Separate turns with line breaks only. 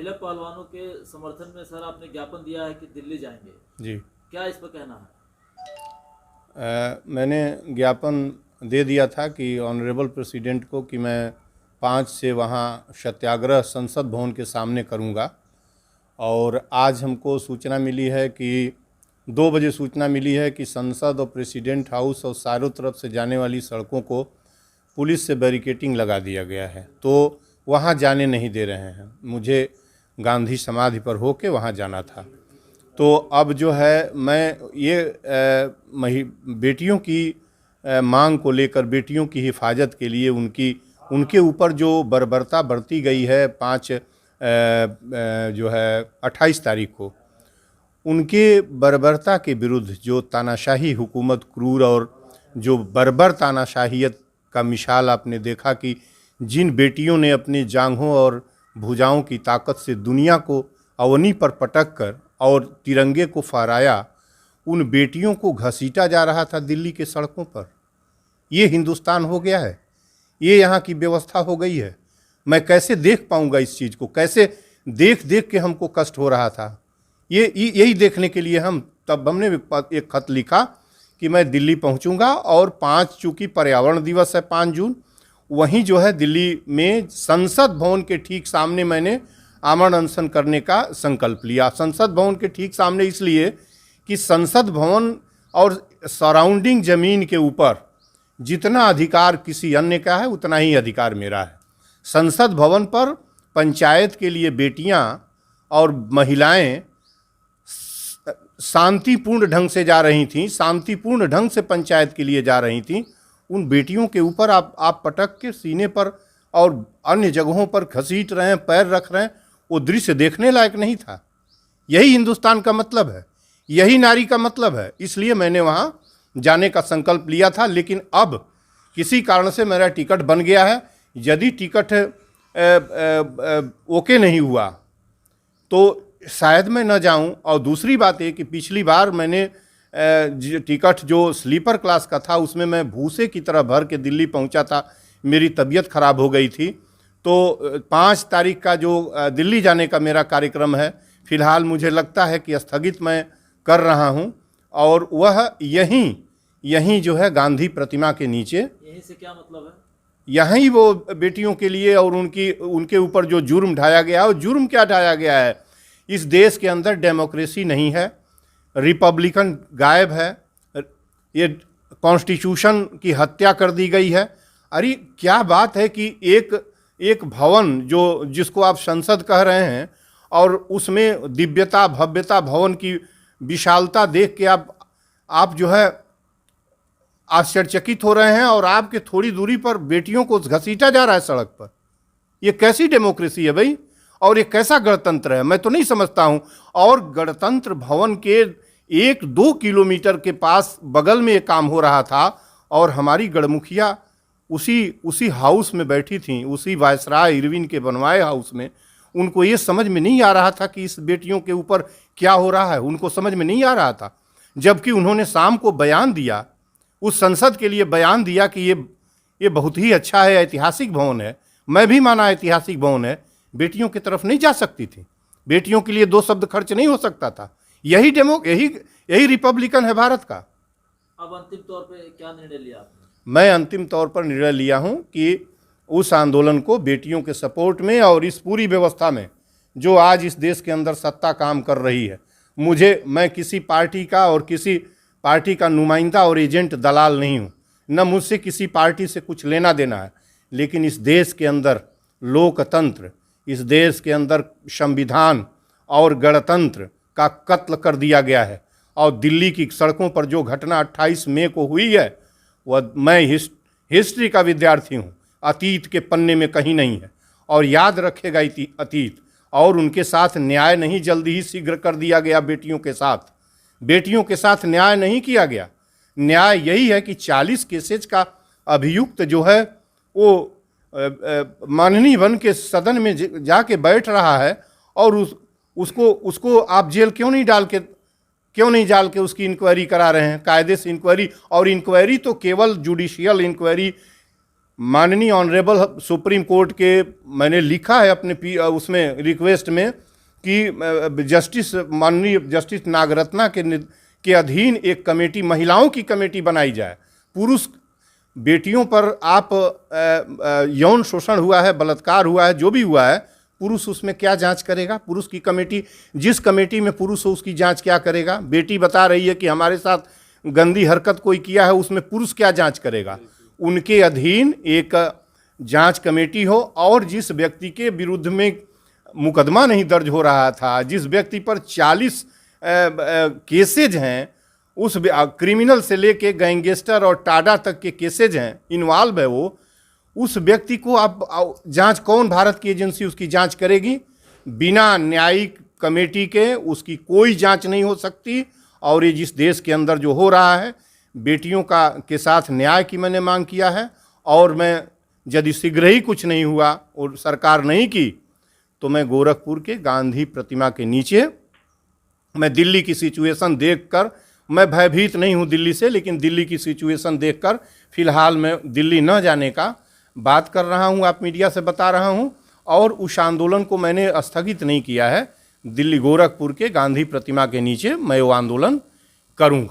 महिला पहलवानों के समर्थन में सर आपने ज्ञापन दिया है कि दिल्ली जाएंगे,
जी।
क्या इस पर कहना है?
मैंने ज्ञापन दे दिया था कि ऑनरेबल प्रेसिडेंट को कि मैं 5 से वहाँ सत्याग्रह संसद भवन के सामने करूँगा। और आज हमको सूचना मिली है कि 2 बजे सूचना मिली है कि संसद और प्रेसिडेंट हाउस और चारों तरफ से जाने वाली सड़कों को पुलिस से बैरिकेटिंग लगा दिया गया है, तो वहाँ जाने नहीं दे रहे हैं। मुझे गांधी समाधि पर होके वहाँ जाना था। तो अब जो है मैं ये बेटियों की मांग को लेकर, बेटियों की हिफाजत के लिए उनके ऊपर जो बर्बरता बरती गई है 28 तारीख को, उनके बर्बरता के विरुद्ध जो तानाशाही हुकूमत, क्रूर और जो बर्बर तानाशाहियत का मिसाल आपने देखा कि जिन बेटियों ने अपनी जांघों और भुजाओं की ताकत से दुनिया को अवनी पर पटक कर और तिरंगे को फहराया, उन बेटियों को घसीटा जा रहा था दिल्ली के सड़कों पर। ये हिंदुस्तान हो गया है, ये यहाँ की व्यवस्था हो गई है। मैं कैसे देख पाऊँगा इस चीज़ को? कैसे देख देख के हमको कष्ट हो रहा था। यही देखने के लिए हमने एक खत लिखा कि मैं दिल्ली पहुँचूँगा और 5 चूँकि पर्यावरण दिवस है 5 जून, वहीं जो है दिल्ली में संसद भवन के ठीक सामने मैंने आमरण अनशन करने का संकल्प लिया। संसद भवन के ठीक सामने इसलिए कि संसद भवन और सराउंडिंग ज़मीन के ऊपर जितना अधिकार किसी अन्य का है उतना ही अधिकार मेरा है। संसद भवन पर पंचायत के लिए बेटियां और महिलाएं शांतिपूर्ण ढंग से जा रही थीं, शांतिपूर्ण ढंग से पंचायत के लिए जा रही थीं। उन बेटियों के ऊपर आप पटक के सीने पर और अन्य जगहों पर घसीट रहे हैं, पैर रख रहे हैं, वो दृश्य देखने लायक नहीं था। यही हिंदुस्तान का मतलब है, यही नारी का मतलब है। इसलिए मैंने वहाँ जाने का संकल्प लिया था, लेकिन अब किसी कारण से मेरा टिकट बन गया है। यदि टिकट ओके नहीं हुआ तो शायद मैं न जाऊं। और दूसरी बात है कि पिछली बार मैंने टिकट जो स्लीपर क्लास का था उसमें मैं भूसे की तरह भर के दिल्ली पहुंचा था, मेरी तबीयत खराब हो गई थी। तो 5 तारीख का जो दिल्ली जाने का मेरा कार्यक्रम है, फिलहाल मुझे लगता है कि स्थगित मैं कर रहा हूं। और वह यहीं जो है गांधी प्रतिमा के नीचे,
यहीं से क्या मतलब है?
यहीं वो बेटियों के लिए और उनके ऊपर जो जुर्म ढाया गया है, और जुर्म क्या ढाया गया है? इस देश के अंदर डेमोक्रेसी नहीं है, रिपब्लिकन गायब है, ये कॉन्स्टिट्यूशन की हत्या कर दी गई है। अरे क्या बात है कि एक भवन जिसको आप संसद कह रहे हैं और उसमें दिव्यता भव्यता, भवन की विशालता देख के आप जो है आश्चर्यचकित हो रहे हैं, और आपके थोड़ी दूरी पर बेटियों को घसीटा जा रहा है सड़क पर। ये कैसी डेमोक्रेसी है भाई? और ये कैसा गणतंत्र है? मैं तो नहीं समझता हूँ। और गणतंत्र भवन के 1-2 किलोमीटर के पास बगल में ये काम हो रहा था, और हमारी गढ़मुखिया उसी हाउस में बैठी थी, उसी वायसराय इरविन के बनवाए हाउस में। उनको ये समझ में नहीं आ रहा था कि इस बेटियों के ऊपर क्या हो रहा है, उनको समझ में नहीं आ रहा था। जबकि उन्होंने शाम को बयान दिया, उस संसद के लिए बयान दिया कि ये बहुत ही अच्छा है, ऐतिहासिक भवन है। मैं भी माना ऐतिहासिक भवन है, बेटियों की तरफ नहीं जा सकती थी, बेटियों के लिए 2 शब्द खर्च नहीं हो सकता था। यही रिपब्लिकन है भारत का।
अब अंतिम तौर पे क्या निर्णय लिया आपने?
मैं अंतिम तौर पर निर्णय लिया हूं कि उस आंदोलन को बेटियों के सपोर्ट में और इस पूरी व्यवस्था में जो आज इस देश के अंदर सत्ता काम कर रही है, मैं किसी पार्टी का और किसी पार्टी का नुमाइंदा और एजेंट दलाल नहीं हूँ, न मुझसे किसी पार्टी से कुछ लेना देना है। लेकिन इस देश के अंदर लोकतंत्र, इस देश के अंदर संविधान और गणतंत्र का कत्ल कर दिया गया है। और दिल्ली की सड़कों पर जो घटना 28 मई को हुई है, वह मैं हिस्ट्री का विद्यार्थी हूँ, अतीत के पन्ने में कहीं नहीं है, और याद रखेगा अतीत। और उनके साथ न्याय नहीं जल्दी ही शीघ्र कर दिया गया। बेटियों के साथ न्याय नहीं किया गया। न्याय यही है कि 40 केसेज का अभियुक्त जो है वो माननीय बन के सदन में जाके बैठ रहा है, और उसको आप जेल क्यों नहीं डाल के उसकी इंक्वायरी करा रहे हैं, कायदे से इंक्वायरी। और इंक्वायरी तो केवल जुडिशियल इंक्वायरी माननीय ऑनरेबल सुप्रीम कोर्ट के मैंने लिखा है अपने उसमें रिक्वेस्ट में कि जस्टिस माननीय जस्टिस नागरत्ना के अधीन एक कमेटी, महिलाओं की कमेटी बनाई जाए। पुरुष बेटियों पर आप यौन शोषण हुआ है, बलात्कार हुआ है, जो भी हुआ है, पुरुष उसमें क्या जांच करेगा? पुरुष की कमेटी, जिस कमेटी में पुरुष हो उसकी जांच क्या करेगा? बेटी बता रही है कि हमारे साथ गंदी हरकत कोई किया है, उसमें पुरुष क्या जांच करेगा? उनके अधीन एक जांच कमेटी हो और जिस व्यक्ति के विरुद्ध में मुकदमा नहीं दर्ज हो रहा था, जिस व्यक्ति पर 40 केसेज हैं, उस क्रिमिनल से लेके गैंगस्टर और टाडा तक के केसेज हैं, इन्वॉल्व है वो, उस व्यक्ति को आप जांच, कौन भारत की एजेंसी उसकी जांच करेगी? बिना न्यायिक कमेटी के उसकी कोई जांच नहीं हो सकती। और ये जिस देश के अंदर जो हो रहा है, बेटियों के साथ न्याय की मैंने मांग किया है। और मैं यदि शीघ्र ही कुछ नहीं हुआ और सरकार नहीं की तो मैं गोरखपुर के गांधी प्रतिमा के नीचे, मैं दिल्ली की सिचुएशन देखकर, मैं भयभीत नहीं हूँ दिल्ली से, लेकिन दिल्ली की सिचुएशन देखकर फिलहाल मैं दिल्ली न जाने का बात कर रहा हूँ, आप मीडिया से बता रहा हूँ। और उस आंदोलन को मैंने स्थगित नहीं किया है। दिल्ली गोरखपुर के गांधी प्रतिमा के नीचे मैं वो आंदोलन करूँगा।